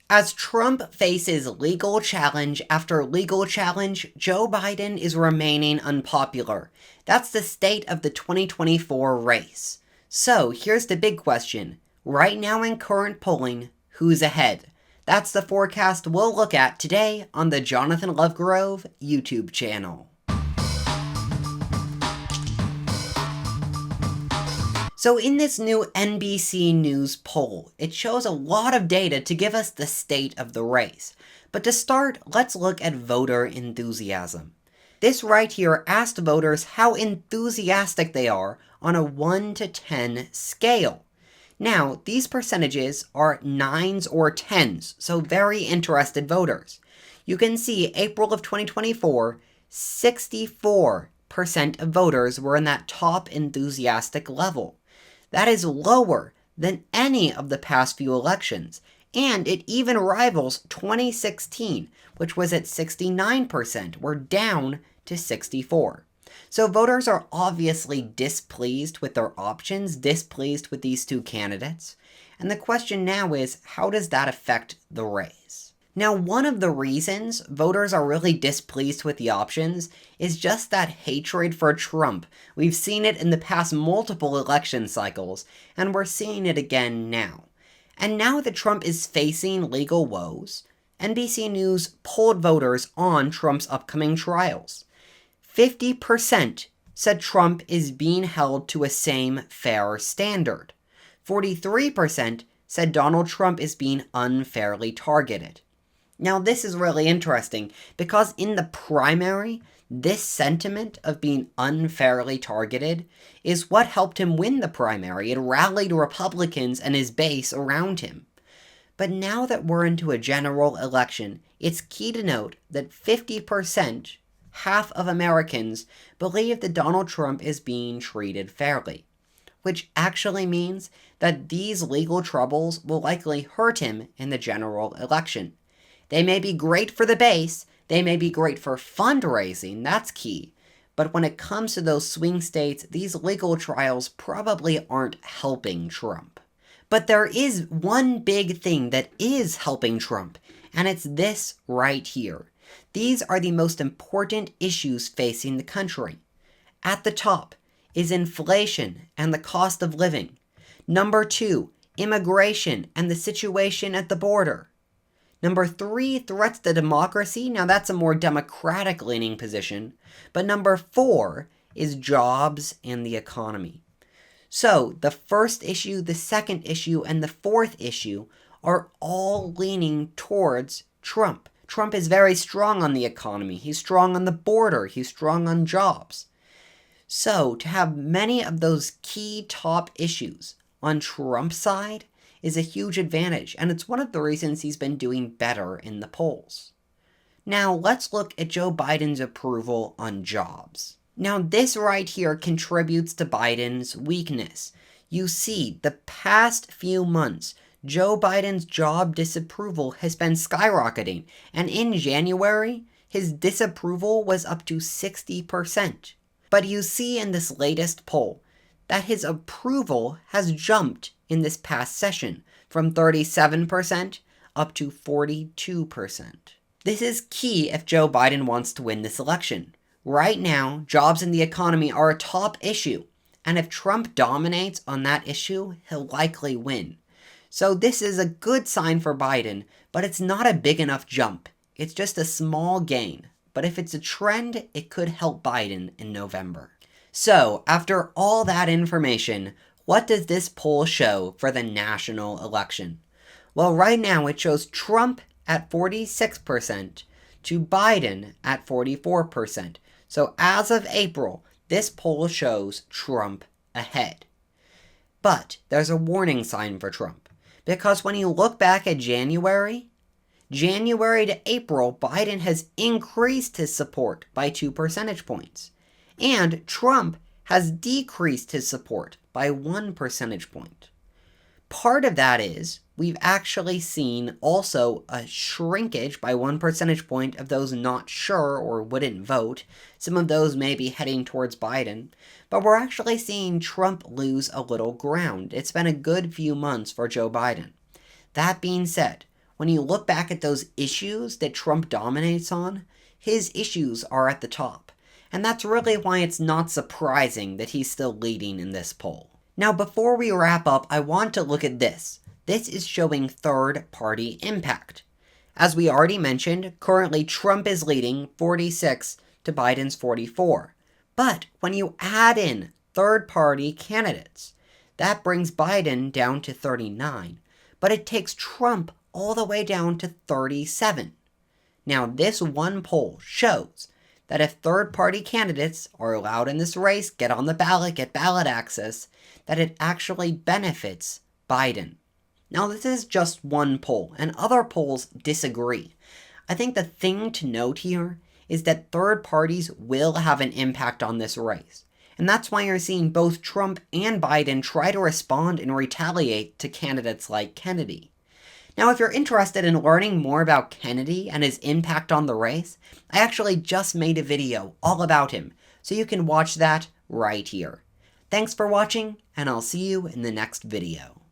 As Trump faces legal challenge after legal challenge, Joe Biden is remaining unpopular. That's the state of the 2024 race. So here's the big question. Right now in current polling, who's ahead? That's the forecast we'll look at today on the Jonathan Lovegrove YouTube channel. So in this new NBC News poll, it shows a lot of data to give us the state of the race. But to start, let's look at voter enthusiasm. This right here asked voters how enthusiastic they are on a 1 to 10 scale. Now, these percentages are 9s or 10s, so very interested voters. You can see April of 2024, 64% of voters were in that top enthusiastic level. That is lower than any of the past few elections, and it even rivals 2016, which was at 69%. We're down to 64%. So voters are obviously displeased with their options, displeased with these two candidates, and the question now is, how does that affect the race? Now, one of the reasons voters are really displeased with the options is just that hatred for Trump. We've seen it in the past multiple election cycles, and we're seeing it again now. And now that Trump is facing legal woes, NBC News polled voters on Trump's upcoming trials. 50% said Trump is being held to a same fair standard. 43% said Donald Trump is being unfairly targeted. Now, this is really interesting because in the primary, this sentiment of being unfairly targeted is what helped him win the primary. It rallied Republicans and his base around him. But now that we're into a general election, it's key to note that 50%, half of Americans, believe that Donald Trump is being treated fairly, which actually means that these legal troubles will likely hurt him in the general election. They may be great for the base, they may be great for fundraising, that's key. But when it comes to those swing states, these legal trials probably aren't helping Trump. But there is one big thing that is helping Trump, and it's this right here. These are the most important issues facing the country. At the top is inflation and the cost of living. Number 2, immigration and the situation at the border. Number 3, threats to democracy. Now that's a more democratic-leaning position. But number 4 is jobs and the economy. So the first issue, the second issue, and the fourth issue are all leaning towards Trump. Trump is very strong on the economy. He's strong on the border. He's strong on jobs. So to have many of those key top issues on Trump's side is a huge advantage, and it's one of the reasons he's been doing better in the polls. Now, let's look at Joe Biden's approval on jobs. Now, this right here contributes to Biden's weakness. You see, the past few months, Joe Biden's job disapproval has been skyrocketing, and in January, his disapproval was up to 60%. But you see in this latest poll that his approval has jumped in this past session from 37% up to 42%. This is key if Joe Biden wants to win this election. Right now, jobs and the economy are a top issue, and if Trump dominates on that issue, he'll likely win. So this is a good sign for Biden, but it's not a big enough jump. It's just a small gain. But if it's a trend, it could help Biden in November. So, after all that information, what does this poll show for the national election? Well, right now it shows Trump at 46% to Biden at 44%. So as of April, this poll shows Trump ahead. But there's a warning sign for Trump, because when you look back at January to April, Biden has increased his support by 2 percentage points. And Trump has decreased his support by 1 percentage point. Part of that is we've actually seen also a shrinkage by 1 percentage point of those not sure or wouldn't vote. Some of those may be heading towards Biden, but we're actually seeing Trump lose a little ground. It's been a good few months for Joe Biden. That being said, when you look back at those issues that Trump dominates on, his issues are at the top. And that's really why it's not surprising that he's still leading in this poll. Now, before we wrap up, I want to look at this. This is showing third-party impact. As we already mentioned, currently Trump is leading 46 to Biden's 44. But when you add in third-party candidates, that brings Biden down to 39. But it takes Trump all the way down to 37. Now, this one poll shows that if third-party candidates are allowed in this race, get on the ballot, get ballot access, that it actually benefits Biden. Now, this is just one poll, and other polls disagree. I think the thing to note here is that third parties will have an impact on this race. And that's why you're seeing both Trump and Biden try to respond and retaliate to candidates like Kennedy. Now, if you're interested in learning more about Kennedy and his impact on the race, I actually just made a video all about him, so you can watch that right here. Thanks for watching, and I'll see you in the next video.